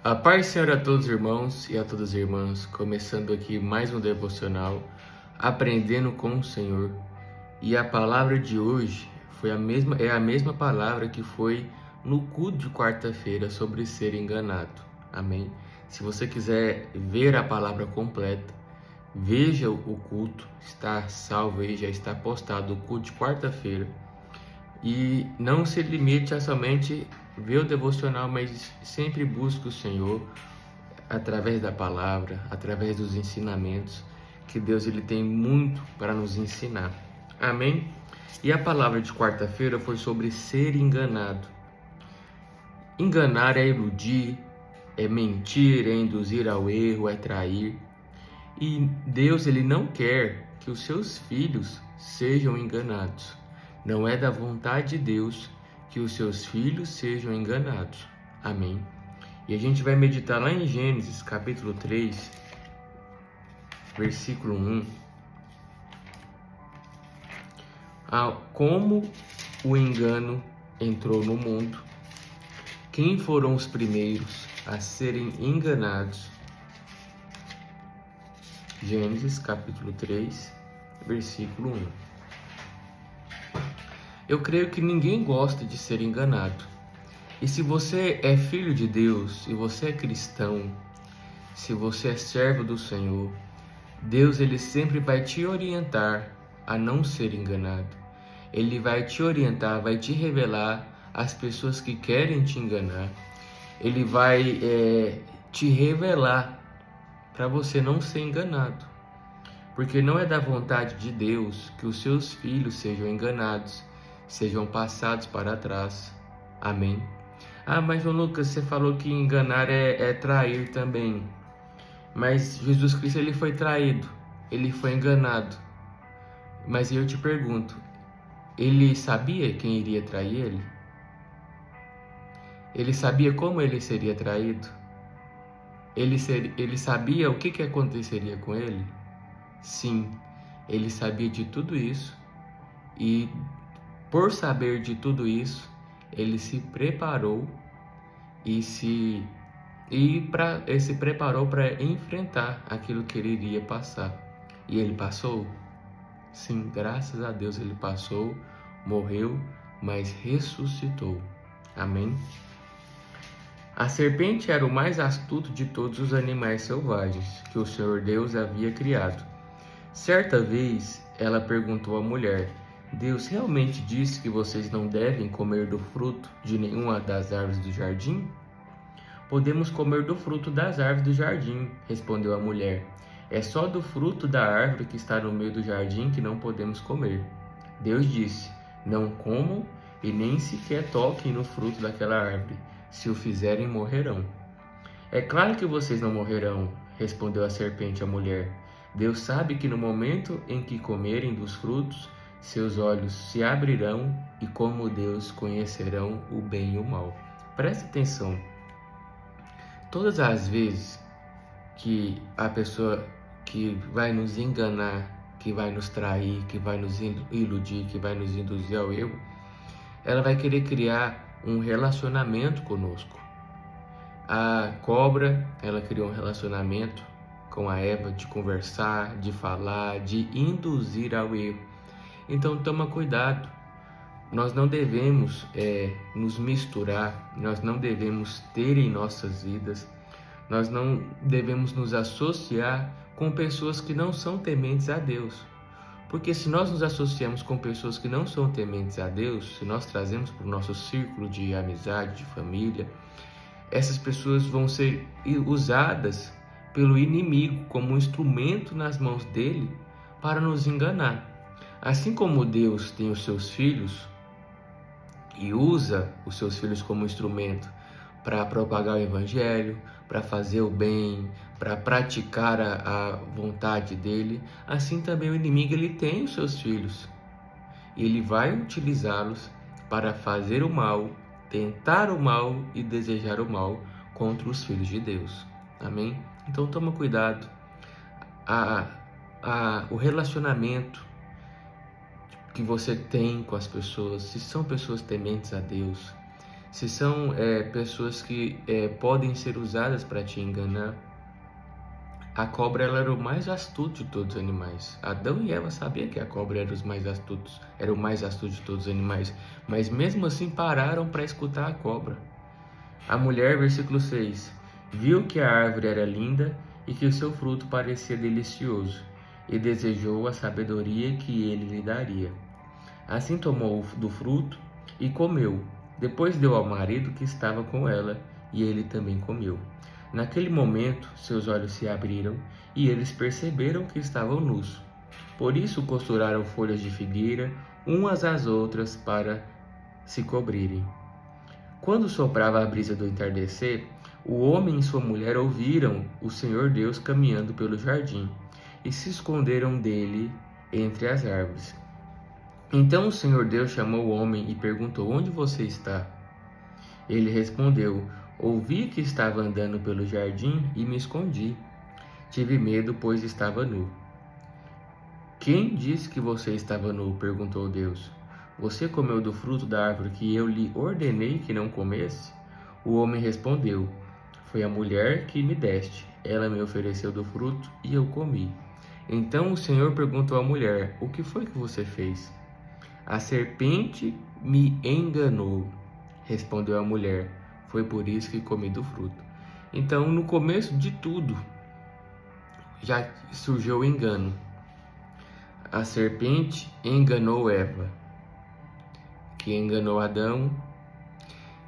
A paz do Senhor a todos os irmãos e a todas as irmãs, começando aqui mais um devocional, aprendendo com o Senhor. E a palavra de hoje é a mesma palavra que foi no culto de quarta-feira sobre ser enganado. Amém? Se você quiser ver a palavra completa, veja o culto, está salvo aí, já está postado o culto de quarta-feira. E não se limite a somente ver o devocional, mas sempre busque o Senhor através da palavra, através dos ensinamentos, que Deus ele tem muito para nos ensinar. Amém? E a palavra de quarta-feira foi sobre ser enganado. Enganar é iludir, é mentir, é induzir ao erro, é trair. E Deus ele não quer que os seus filhos sejam enganados. Não é da vontade de Deus que os seus filhos sejam enganados. Amém? E a gente vai meditar lá em Gênesis capítulo 3, versículo 1. Como o engano entrou no mundo, quem foram os primeiros a serem enganados? Gênesis capítulo 3, versículo 1. Eu creio que ninguém gosta de ser enganado. E se você é filho de Deus, se você é cristão, se você é servo do Senhor, Deus ele sempre vai te orientar a não ser enganado. Ele vai te orientar, vai te revelar as pessoas que querem te enganar. Ele vai te revelar para você não ser enganado. Porque não é da vontade de Deus que os seus filhos sejam enganados, sejam passados para trás. Amém? Mas João Lucas, você falou que enganar é trair também. Mas Jesus Cristo ele foi traído, ele foi enganado. Mas eu te pergunto, ele sabia quem iria trair ele? Ele sabia como ele seria traído? Ele sabia o que aconteceria com ele? Sim, ele sabia de tudo isso. E por saber de tudo isso, ele se preparou se preparou para enfrentar aquilo que ele iria passar. E ele passou? Sim, graças a Deus ele passou, morreu, mas ressuscitou. Amém? A serpente era o mais astuto de todos os animais selvagens que o Senhor Deus havia criado. Certa vez, ela perguntou à mulher: Deus realmente disse que vocês não devem comer do fruto de nenhuma das árvores do jardim? Podemos comer do fruto das árvores do jardim, respondeu a mulher. É só do fruto da árvore que está no meio do jardim que não podemos comer. Deus disse: não comam e nem sequer toquem no fruto daquela árvore. Se o fizerem, morrerão. É claro que vocês não morrerão, respondeu a serpente à mulher. Deus sabe que no momento em que comerem dos frutos, seus olhos se abrirão e, como Deus, conhecerão o bem e o mal. Preste atenção. Todas as vezes que a pessoa que vai nos enganar, que vai nos trair, que vai nos iludir, que vai nos induzir ao erro, ela vai querer criar um relacionamento conosco. A cobra, ela criou um relacionamento com a Eva de conversar, de falar, de induzir ao erro. Então toma cuidado, nós não devemos nos misturar, nós não devemos ter em nossas vidas, nós não devemos nos associar com pessoas que não são tementes a Deus. Porque se nós nos associamos com pessoas que não são tementes a Deus, se nós trazemos para o nosso círculo de amizade, de família, essas pessoas vão ser usadas pelo inimigo como um instrumento nas mãos dele para nos enganar. Assim como Deus tem os seus filhos e usa os seus filhos como instrumento para propagar o evangelho, para fazer o bem, para praticar a vontade dele, assim também o inimigo ele tem os seus filhos. E ele vai utilizá-los para fazer o mal, tentar o mal e desejar o mal contra os filhos de Deus. Amém? Então toma cuidado. O relacionamento que você tem com as pessoas, se são pessoas tementes a Deus, se são pessoas que podem ser usadas para te enganar. A cobra ela era o mais astuto de todos os animais. Adão e Eva sabiam que a cobra era o mais astuto de todos os animais, mas mesmo assim pararam para escutar a cobra. A mulher, versículo 6, viu que a árvore era linda e que o seu fruto parecia delicioso, e desejou a sabedoria que ele lhe daria. Assim tomou do fruto e comeu. Depois deu ao marido que estava com ela, e ele também comeu. Naquele momento, seus olhos se abriram e eles perceberam que estavam nus. Por isso costuraram folhas de figueira umas às outras para se cobrirem. Quando soprava a brisa do entardecer, o homem e sua mulher ouviram o Senhor Deus caminhando pelo jardim e se esconderam dele entre as árvores. Então o Senhor Deus chamou o homem e perguntou: onde você está? Ele respondeu: ouvi que estava andando pelo jardim e me escondi. Tive medo, pois estava nu. Quem disse que você estava nu? Perguntou Deus. Você comeu do fruto da árvore que eu lhe ordenei que não comesse? O homem respondeu: foi a mulher que me deste. Ela me ofereceu do fruto e eu comi. Então o Senhor perguntou à mulher: o que foi que você fez? A serpente me enganou, respondeu a mulher. Foi por isso que comi do fruto. Então, no começo de tudo, já surgiu o engano. A serpente enganou Eva, que enganou Adão.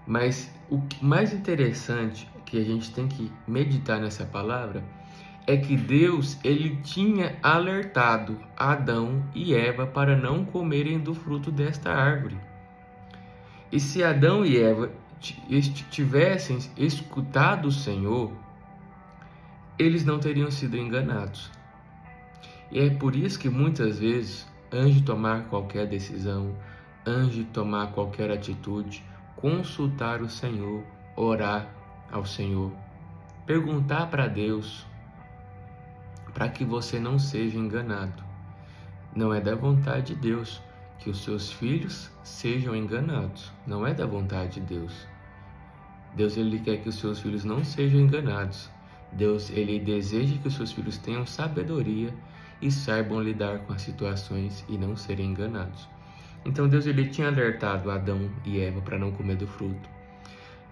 Mas o mais interessante que a gente tem que meditar nessa palavra é que Deus, ele tinha alertado Adão e Eva para não comerem do fruto desta árvore. E se Adão e Eva tivessem escutado o Senhor, eles não teriam sido enganados. E é por isso que muitas vezes, antes de tomar qualquer decisão, antes de tomar qualquer atitude, consultar o Senhor, orar ao Senhor, perguntar para Deus, para que você não seja enganado. Não é da vontade de Deus que os seus filhos sejam enganados. Não é da vontade de Deus. Deus, ele quer que os seus filhos não sejam enganados. Deus, ele deseja que os seus filhos tenham sabedoria e saibam lidar com as situações e não serem enganados. Então Deus, ele tinha alertado Adão e Eva para não comer do fruto.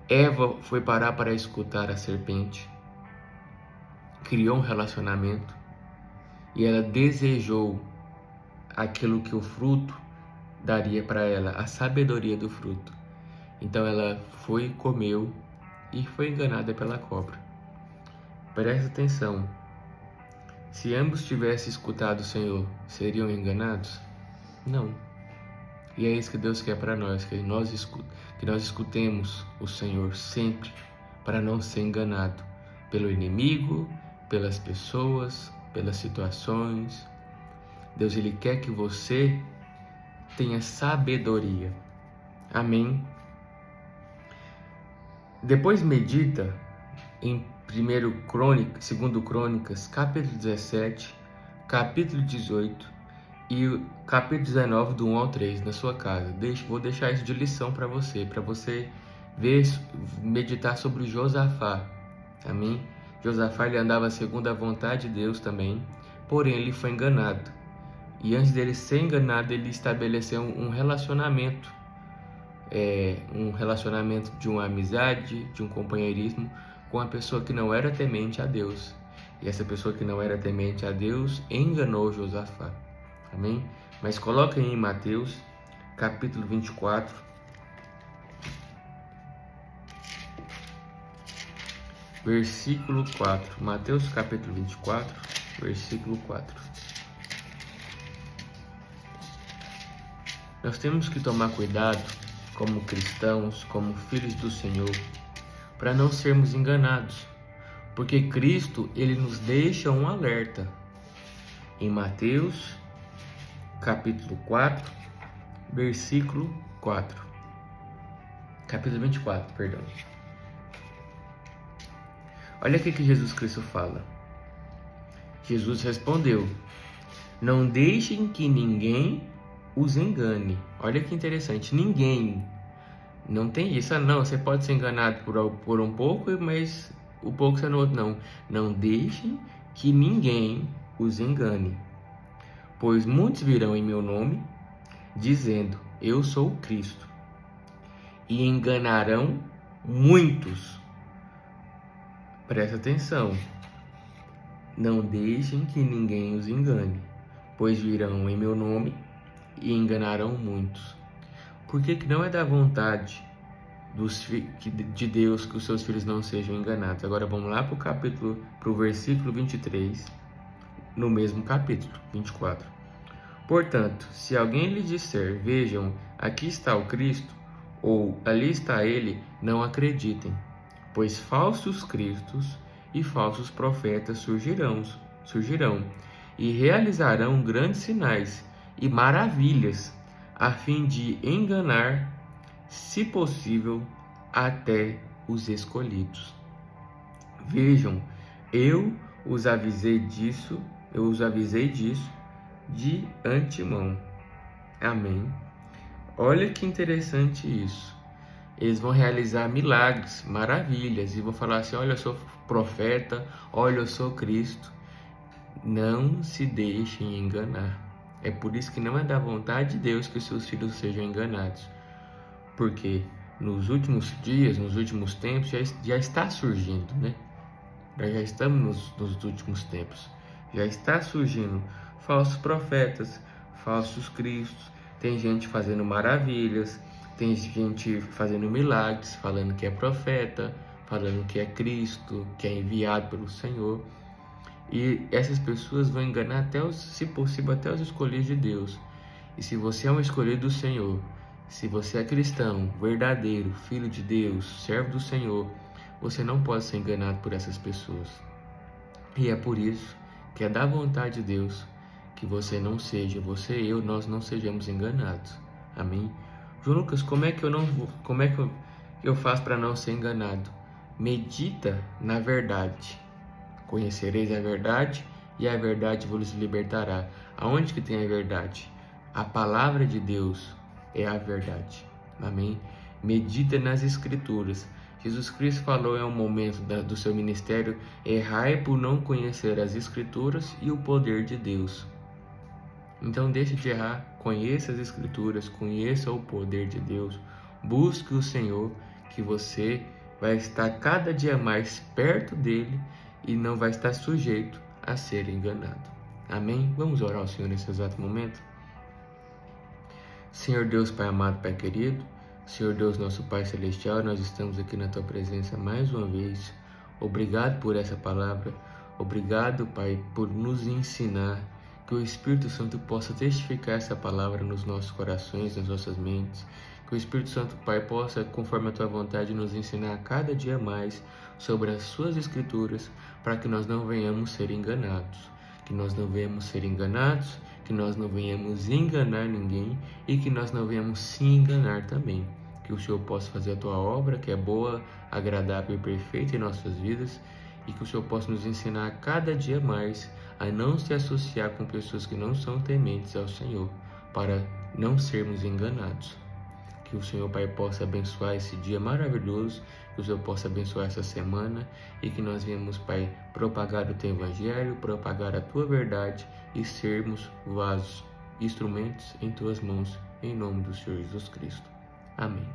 Eva foi parar para escutar a serpente, criou um relacionamento e ela desejou aquilo que o fruto daria para ela, a sabedoria do fruto. Então ela foi, comeu e foi enganada pela cobra. Presta atenção, se ambos tivessem escutado o Senhor, seriam enganados? Não. E é isso que Deus quer para nós, que nós escutemos o Senhor sempre, para não ser enganado pelo inimigo, pelas pessoas, pelas situações. Deus, ele quer que você tenha sabedoria. Amém? Depois medita em 2 Crônicas, capítulo 17, capítulo 18 e o capítulo 19, do 1 ao 3, na sua casa. Vou deixar isso de lição para você ver, meditar sobre Josafá. Amém? Josafá, ele andava segundo a vontade de Deus também, porém ele foi enganado. E antes dele ser enganado, ele estabeleceu um relacionamento, de uma amizade, de um companheirismo com uma pessoa que não era temente a Deus. E essa pessoa que não era temente a Deus enganou Josafá. Amém? Mas coloca aí em Mateus, capítulo 24, versículo 4. Mateus, capítulo 24, versículo 4. Nós temos que tomar cuidado, como cristãos, como filhos do Senhor, para não sermos enganados, porque Cristo, ele nos deixa um alerta. Em Mateus, capítulo 4, versículo 4. Capítulo 24, perdão. Olha o que Jesus Cristo fala. Jesus respondeu: não deixem que ninguém os engane. Olha que interessante, ninguém. Não tem isso. Não, você pode ser enganado por um pouco, mas o pouco você no outro não. Não deixem que ninguém os engane. Pois muitos virão em meu nome, dizendo, eu sou o Cristo, e enganarão muitos. Presta atenção. Não deixem que ninguém os engane, pois virão em meu nome e enganarão muitos. Por que não é da vontade de Deus que os seus filhos não sejam enganados? Agora vamos lá para o versículo 23, no mesmo capítulo, 24. Portanto, se alguém lhe disser, vejam, aqui está o Cristo, ou ali está ele, não acreditem, pois falsos cristos e falsos profetas surgirão e realizarão grandes sinais e maravilhas, a fim de enganar, se possível, até os escolhidos. Vejam, eu os avisei disso de antemão. Amém. Olha que interessante isso. Eles vão realizar milagres, maravilhas, e vão falar assim, olha, eu sou profeta, olha, eu sou Cristo. Não se deixem enganar. É por isso que não é da vontade de Deus que os seus filhos sejam enganados. Porque nos últimos dias, nos últimos tempos, já está surgindo, né? Nós já estamos nos últimos tempos. Já está surgindo falsos profetas, falsos cristos. Tem gente fazendo maravilhas, tem gente fazendo milagres, falando que é profeta, falando que é Cristo, que é enviado pelo Senhor. E essas pessoas vão enganar se possível, até os escolhidos de Deus. E se você é um escolhido do Senhor, se você é cristão, verdadeiro, filho de Deus, servo do Senhor, você não pode ser enganado por essas pessoas. E é por isso que é da vontade de Deus que você não seja, você e eu, nós não sejamos enganados. Amém? João Lucas, como é que eu faço para não ser enganado? Medita na verdade. Conhecereis a verdade e a verdade vos libertará. Aonde que tem a verdade? A palavra de Deus é a verdade. Amém? Medita nas escrituras. Jesus Cristo falou em um momento do seu ministério, errai por não conhecer as escrituras e o poder de Deus. Então deixe de errar, conheça as escrituras, conheça o poder de Deus, busque o Senhor, que você vai estar cada dia mais perto dele e não vai estar sujeito a ser enganado. Amém? Vamos orar ao Senhor nesse exato momento? Senhor Deus, Pai amado, Pai querido, Senhor Deus, nosso Pai Celestial, nós estamos aqui na Tua presença mais uma vez. Obrigado por essa palavra. Obrigado, Pai, por nos ensinar. Que o Espírito Santo possa testificar essa palavra nos nossos corações, nas nossas mentes. Que o Espírito Santo, Pai, possa, conforme a Tua vontade, nos ensinar cada dia mais sobre as Suas Escrituras, para que nós não venhamos ser enganados. Que nós não venhamos ser enganados, que nós não venhamos enganar ninguém e que nós não venhamos se enganar também. Que o Senhor possa fazer a Tua obra, que é boa, agradável e perfeita em nossas vidas, e que o Senhor possa nos ensinar cada dia mais a não se associar com pessoas que não são tementes ao Senhor, para não sermos enganados. Que o Senhor, Pai, possa abençoar esse dia maravilhoso, que o Senhor possa abençoar essa semana e que nós venhamos, Pai, propagar o Teu Evangelho, propagar a Tua verdade e sermos vasos, instrumentos em Tuas mãos, em nome do Senhor Jesus Cristo. Amém.